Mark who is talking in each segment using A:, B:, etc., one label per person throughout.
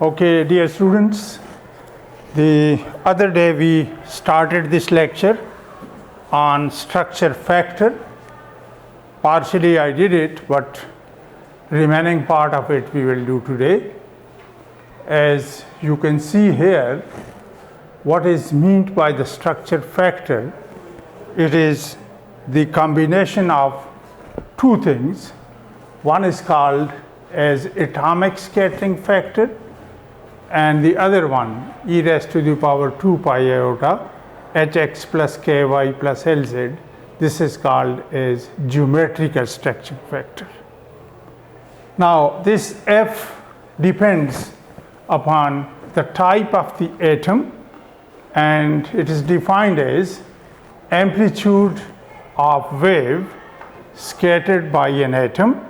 A: Okay, dear students, the other day we started this lecture on structure factor. Partially I did it, but remaining part of it we will do today. As you can see here, what is meant by the structure factor? It is the combination of two things. One is called as atomic scattering factor, and the other one, e raised to the power 2 pi iota hx plus ky plus lz. This is called as geometrical structure factor. Now this F depends upon the type of the atom, and it is defined as amplitude of wave scattered by an atom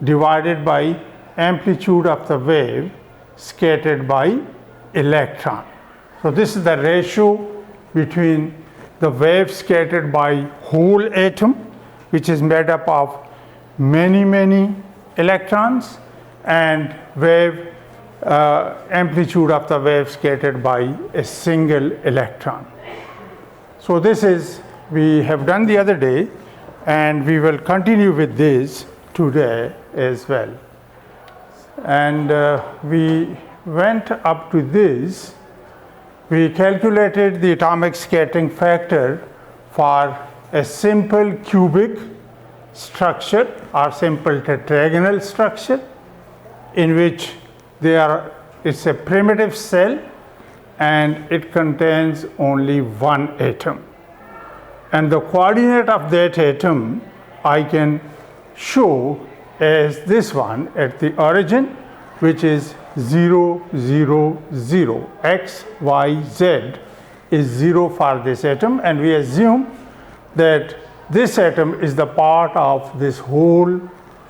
A: divided by amplitude of the wave scattered by electron. So this is the ratio between the wave scattered by whole atom, which is made up of many electrons, and wave amplitude of the wave scattered by a single electron. So this is, we have done the other day, and we will continue with this today as well. And we went up to this. We calculated the atomic scattering factor for a simple cubic structure or simple tetragonal structure in which it's a primitive cell and it contains only one atom. And the coordinate of that atom I can show as this one at the origin, which is 0, 0, 0. X, Y, Z is 0 for this atom, and we assume that this atom is the part of this whole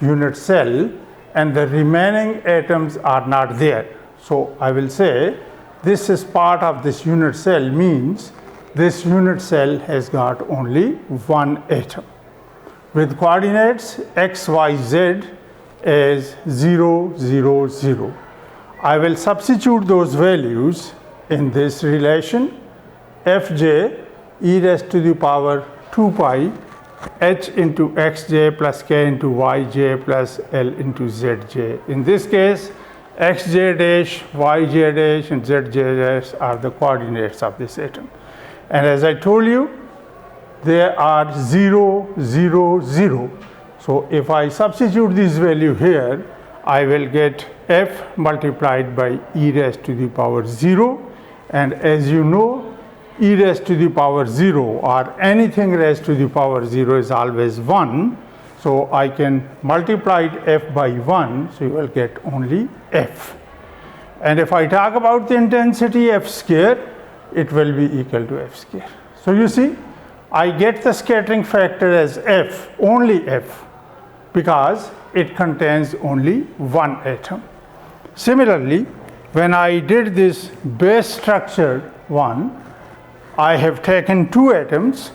A: unit cell and the remaining atoms are not there. So I will say this is part of this unit cell, means this unit cell has got only one atom with coordinates x, y, z as 0, 0, 0. I will substitute those values in this relation. Fj e raised to the power 2 pi h into xj plus k into yj plus l into zj. In this case, xj dash, yj dash, and zj dash are the coordinates of this atom. And as I told you, they are 0, 0, 0. So if I substitute this value here, I will get F multiplied by e raised to the power 0. And as you know, e raised to the power 0 or anything raised to the power 0 is always 1. So I can multiply F by 1, so you will get only F. And if I talk about the intensity F square, it will be equal to F square. So you see, I get the scattering factor as F, only F, because it contains only one atom. Similarly, when I did this base structure one, I have taken two atoms,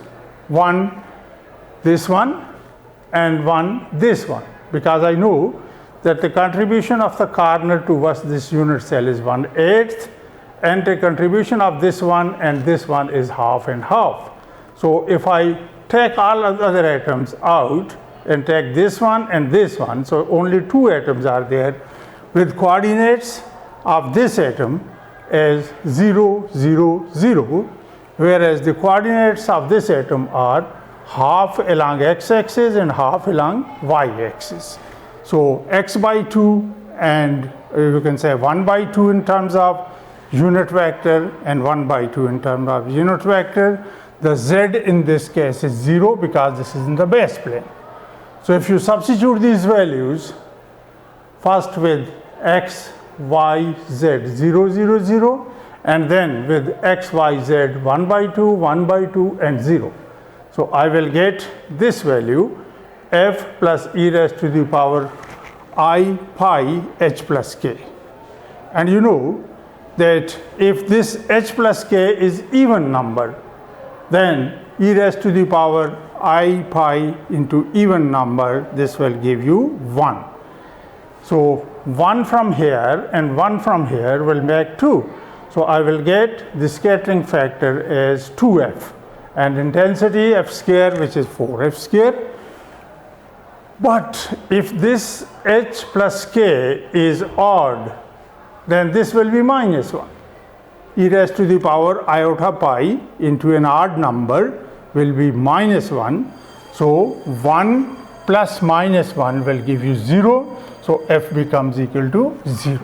A: one this one and one this one, because I know that the contribution of the corner towards this unit cell is 1/8, and the contribution of this one and this one is half and half. So if I take all of the other atoms out and take this one and this one, so only two atoms are there with coordinates of this atom as 0, 0, 0, whereas the coordinates of this atom are half along x-axis and half along y-axis. So x by 2 and you can say 1 by 2 in terms of unit vector and 1 by 2 in terms of unit vector. The z in this case is 0 because this is in the base plane. So if you substitute these values first with x, y, z 0, 0, 0, and then with x, y, z 1 by 2, 1 by 2 and 0. So I will get this value f plus e raised to the power I pi h plus k. And you know that if this h plus k is even number, then e raised to the power I pi into even number, this will give you 1. So 1 from here and 1 from here will make 2. So I will get the scattering factor as 2f, and intensity f square, which is 4f square. But if this h plus k is odd, then this will be minus 1. E raised to the power iota pi into an odd number will be minus 1. So 1 plus minus 1 will give you 0. So f becomes equal to 0.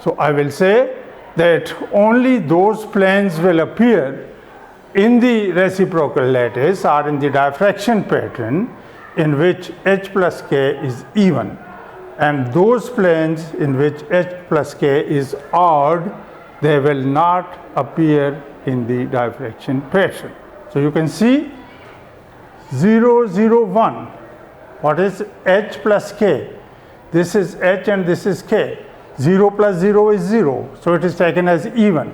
A: So I will say that only those planes will appear in the reciprocal lattice or in the diffraction pattern in which h plus k is even, and those planes in which h plus k is odd, they will not appear in the diffraction pattern. So you can see 0, 0, 1. What is h plus k? This is h and this is k. 0 plus 0 is 0, so it is taken as even.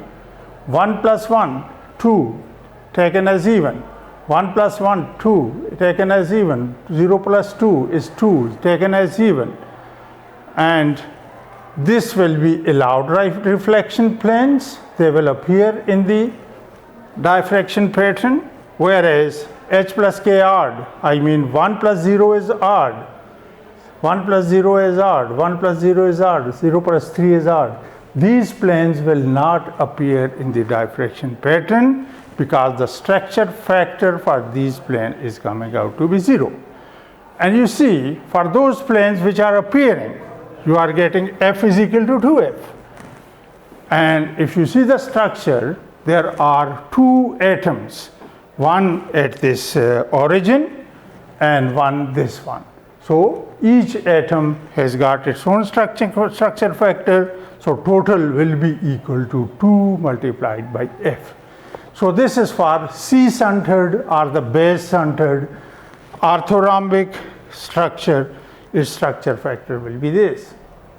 A: 1 plus 1, 2, taken as even. 1 plus 1, 2, taken as even. 0 plus 2 is 2, taken as even. And this will be allowed reflection planes. They will appear in the diffraction pattern, whereas h plus k odd, I mean 1 plus 0 is odd. 1 plus 0 is odd, 1 plus 0 is odd, 0 plus 3 is odd. These planes will not appear in the diffraction pattern because the structure factor for these planes is coming out to be 0. And you see, for those planes which are appearing, you are getting f is equal to 2f. And if you see the structure, there are two atoms, one at this origin and one this one. So each atom has got its own structure factor, so total will be equal to 2 multiplied by f. So this is for C-centered or the base-centered orthorhombic structure. Its structure factor will be this.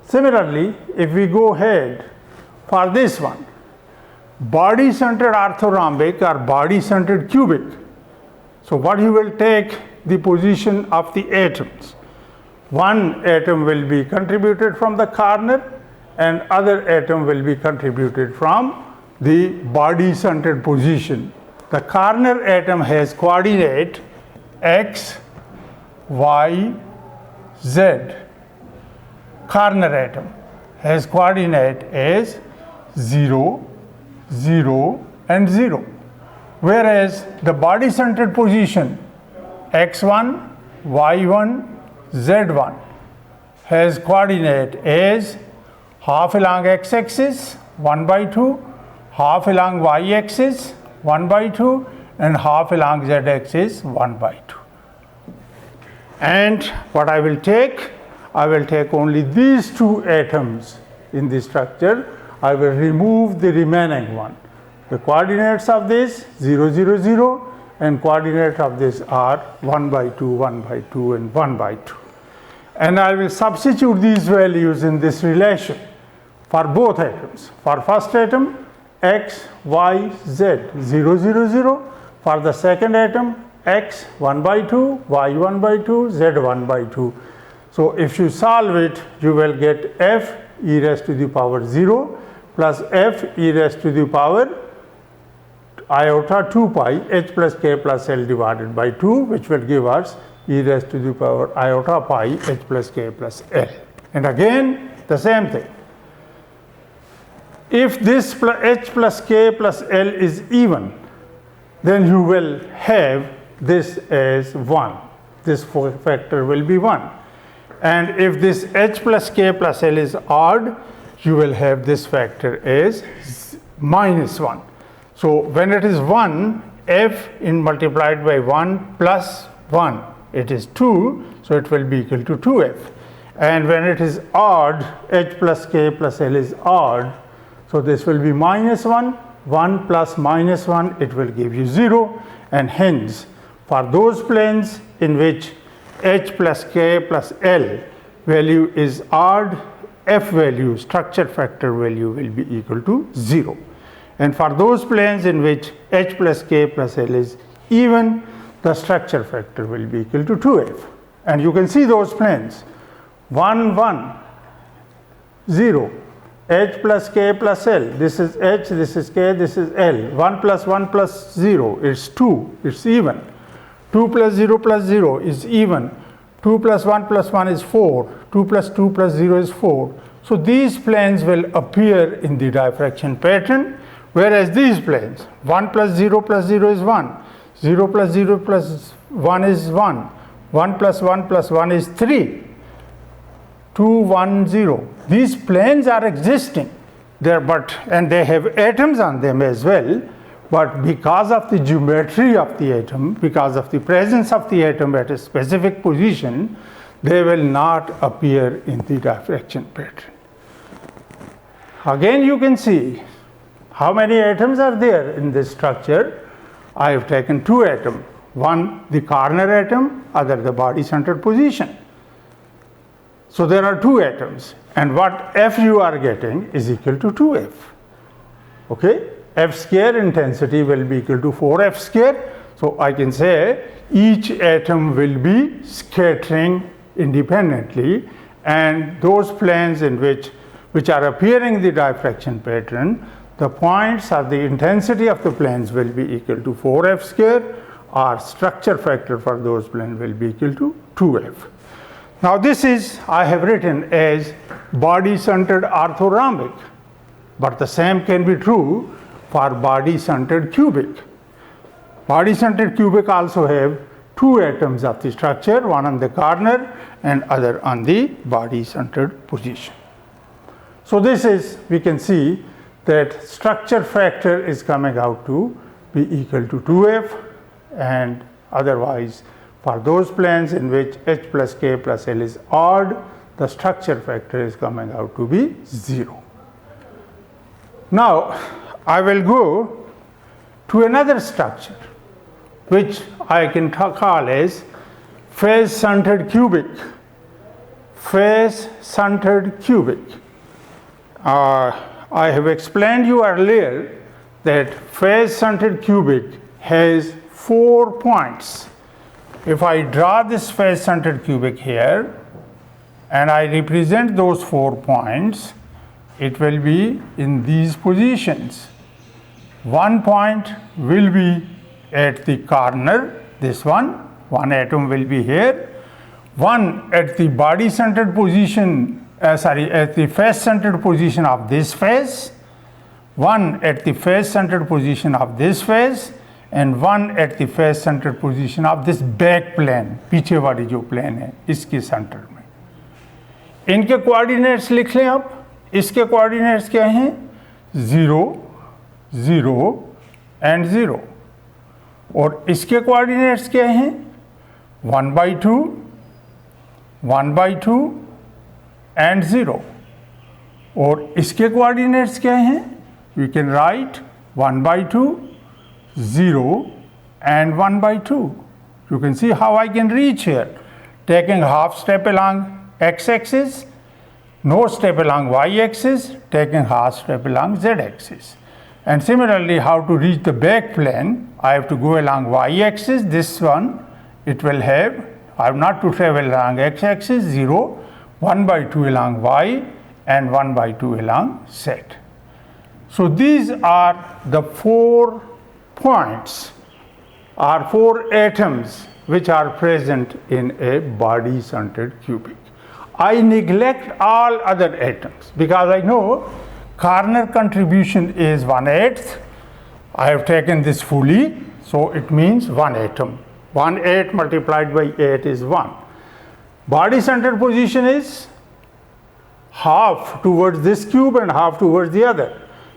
A: Similarly, if we go ahead for this one, body-centered orthorhombic or body-centered cubic. So what you will take the position of the atoms. One atom will be contributed from the corner and other atom will be contributed from the body-centered position. The corner atom has coordinate x, y, z. Corner atom has coordinate as 0, 0 and 0. Whereas the body-centered position x1, y1, z1 has coordinate as half along x-axis 1 by 2, half along y-axis 1 by 2 and half along z-axis 1 by 2. And what I will take only these two atoms in the structure. I will remove the remaining one. The coordinates of this 0, 0, 0 and coordinates of this are 1 by 2, 1 by 2 and 1 by 2. And I will substitute these values in this relation for both atoms. For first atom, x, y, z, 0, 0, 0. For the second atom, x 1 by 2, y 1 by 2, z 1 by 2. So if you solve it, you will get f e raised to the power 0 plus f e raised to the power iota 2 pi h plus k plus l divided by 2, which will give us e raised to the power iota pi h plus k plus l. And again the same thing. If this h plus k plus l is even, then you will have this as 1. This factor will be 1. And if this h plus k plus l is odd, you will have this factor as minus 1. So when it is 1, f in multiplied by 1 plus 1, it is 2, so it will be equal to 2f. And when it is odd, h plus k plus l is odd, so this will be minus 1, 1 plus minus 1, it will give you 0, and hence for those planes in which h plus k plus l value is odd, f value, structure factor value will be equal to 0. And for those planes in which h plus k plus l is even, the structure factor will be equal to 2f. And you can see those planes 1, 1, 0. H plus K plus L. This is H, this is K, this is L. 1 plus 0 is 2, it's even. 2 plus 0 is even. 2 plus 1 is 4. 2 plus 0 is 4. So these planes will appear in the diffraction pattern, whereas these planes, 1 plus 0 is 1. 0 plus 1 is 1. 1 plus 1 is 3. 2, 1, 0. These planes are existing there, and they have atoms on them as well, but because of the geometry of the atom, because of the presence of the atom at a specific position, they will not appear in the diffraction pattern. Again, you can see how many atoms are there in this structure. I have taken 2 atoms, one the corner atom, other the body centered position. So there are 2 atoms, and what F you are getting is equal to 2F. Okay? F square intensity will be equal to 4F square. So I can say each atom will be scattering independently, and those planes in which are appearing in the diffraction pattern, the points or the intensity of the planes will be equal to 4F square, or structure factor for those planes will be equal to 2F. Now this is, I have written as body-centered orthorhombic, but the same can be true for body-centered cubic. Body-centered cubic also have 2 atoms of the structure, one on the corner and other on the body-centered position. So this is, we can see that structure factor is coming out to be equal to 2F, and otherwise for those planes in which H plus K plus L is odd, the structure factor is coming out to be 0. Now I will go to another structure which I can call as face-centered cubic. Face-centered cubic. I have explained you earlier that face-centered cubic has 4 points. If I draw this face-centered cubic here and I represent those 4 points, it will be in these positions. 1 point will be at the corner, this one atom will be here. 1 at the body-centered position, at the face-centered position of this face. 1 at the face-centered position of this face, and 1 at the face-centered position of this back plane, पीछे वाली जो plane है इसके centre में. इनके coordinates लिख लें आप. इसके कोऑर्डिनेट्स क्या हैं? 0, 0 एंड 0. और इसके कोऑर्डिनेट्स क्या हैं? 1/2, 1/2 एंड 0. और इसके कोऑर्डिनेट्स क्या हैं? We can write 1/2, 0 and 1/2. You can see how I can reach here. Taking half step along x-axis, no step along y-axis, taking half step along z-axis. And similarly, how to reach the back plane, I have to go along y-axis, this one, it will have, I have not to travel along x-axis, 0, 1/2 along y, and 1/2 along z. So these are the 4 points or 4 atoms which are present in a body-centered cubic. I neglect all other atoms because I know corner contribution is 1/8. I have taken this fully, so it means 1 atom. 1/8 multiplied by 8 is 1. Body-centered position is half towards this cube and half towards the other.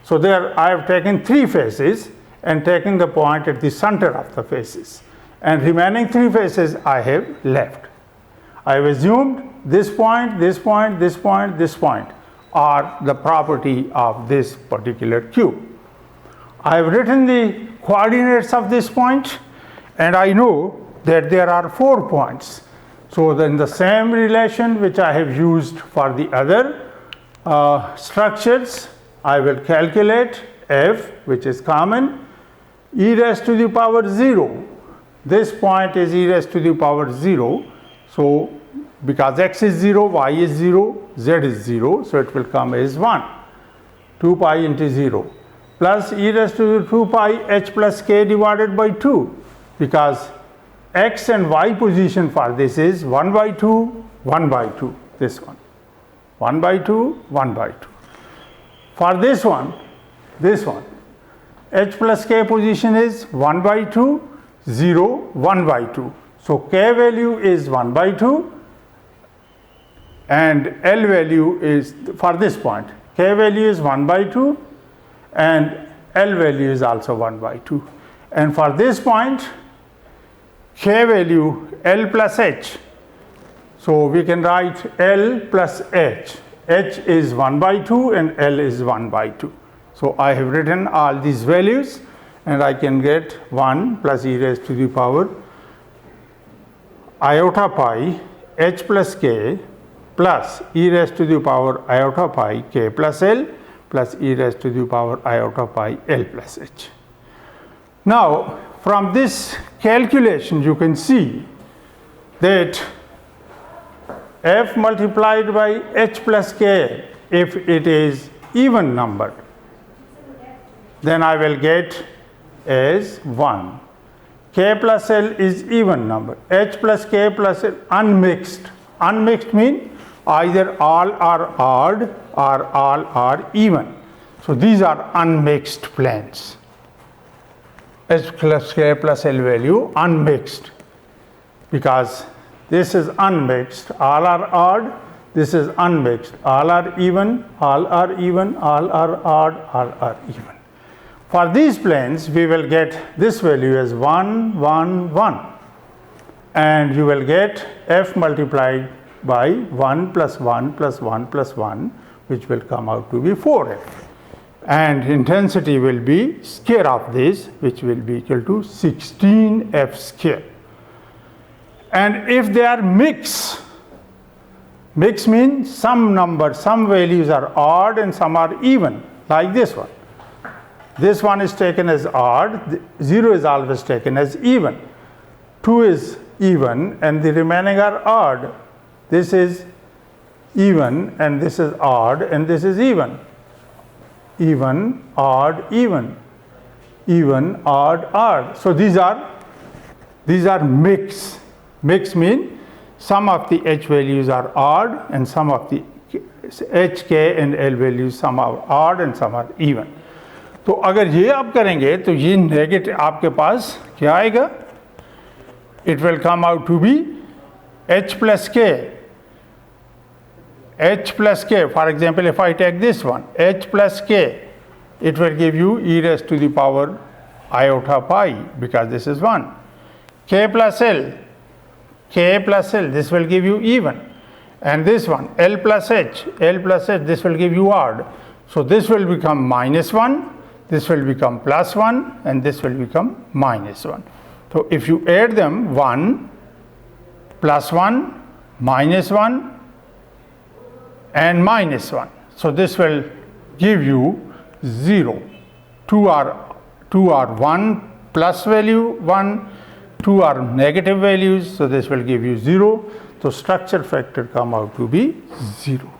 A: So there I have taken 3 faces and taking the point at the center of the faces, and remaining 3 faces I have left. I have assumed this point, this point, this point, this point are the property of this particular cube. I have written the coordinates of this point, and I know that there are 4 points. So then the same relation which I have used for the other structures, I will calculate f, which is common, e raised to the power 0. This point is e raised to the power 0. So because x is 0, y is 0, z is 0, so it will come as 1. 2 pi into 0 plus e raised to the 2 pi h plus k divided by 2, because x and y position for this is 1 by 2, 1 by 2, this one. 1 by 2, 1 by 2. For this one, h plus k position is 1 by 2, 0, 1 by 2. So k value is 1 by 2 and L value is, for this point, k value is 1 by 2 and L value is also 1 by 2. And for this point, k value L plus h. So we can write L plus h. H is 1 by 2 and L is 1 by 2. So I have written all these values and I can get 1 plus e raised to the power iota pi h plus k plus e raised to the power iota pi k plus L plus e raised to the power iota pi L plus h. Now from this calculation you can see that f multiplied by h plus k, if it is even numbered, then I will get as 1. K plus L is even number. H plus K plus L unmixed. Unmixed means either all are odd or all are even. So these are unmixed planes. H plus K plus L value unmixed, because this is unmixed, all are odd, this is unmixed, all are even, all are even, all are odd, all are even. For these planes, we will get this value as 1, 1, 1, and you will get f multiplied by 1 plus 1 plus 1 plus 1, which will come out to be 4f. And intensity will be square of this, which will be equal to 16f square. And if they are mixed means some numbers, some values are odd and some are even, like this one. This one is taken as odd, 0 is always taken as even. 2 is even and the remaining are odd. This is even and this is odd and this is even. Even, odd, even. Even, odd, odd. So these are mixed. Mixed means some of the h values are odd and some of the h, k and l values, some are odd and some are even. तो अगर ये आप करेंगे तो ये negative आपके पास क्या आएगा? It will come out to be h plus k. H plus k, for example, if I take this one, h plus k, it will give you e raised to the power iota pi, because this is 1. K plus L, this will give you even. And this one, L plus h, this will give you odd. So this will become minus 1, this will become plus 1, and this will become minus 1. So if you add them, 1, plus 1, minus 1, and minus 1. So this will give you 0. 2 are 1 plus value 1, 2 are negative values, so this will give you 0. So structure factor come out to be 0.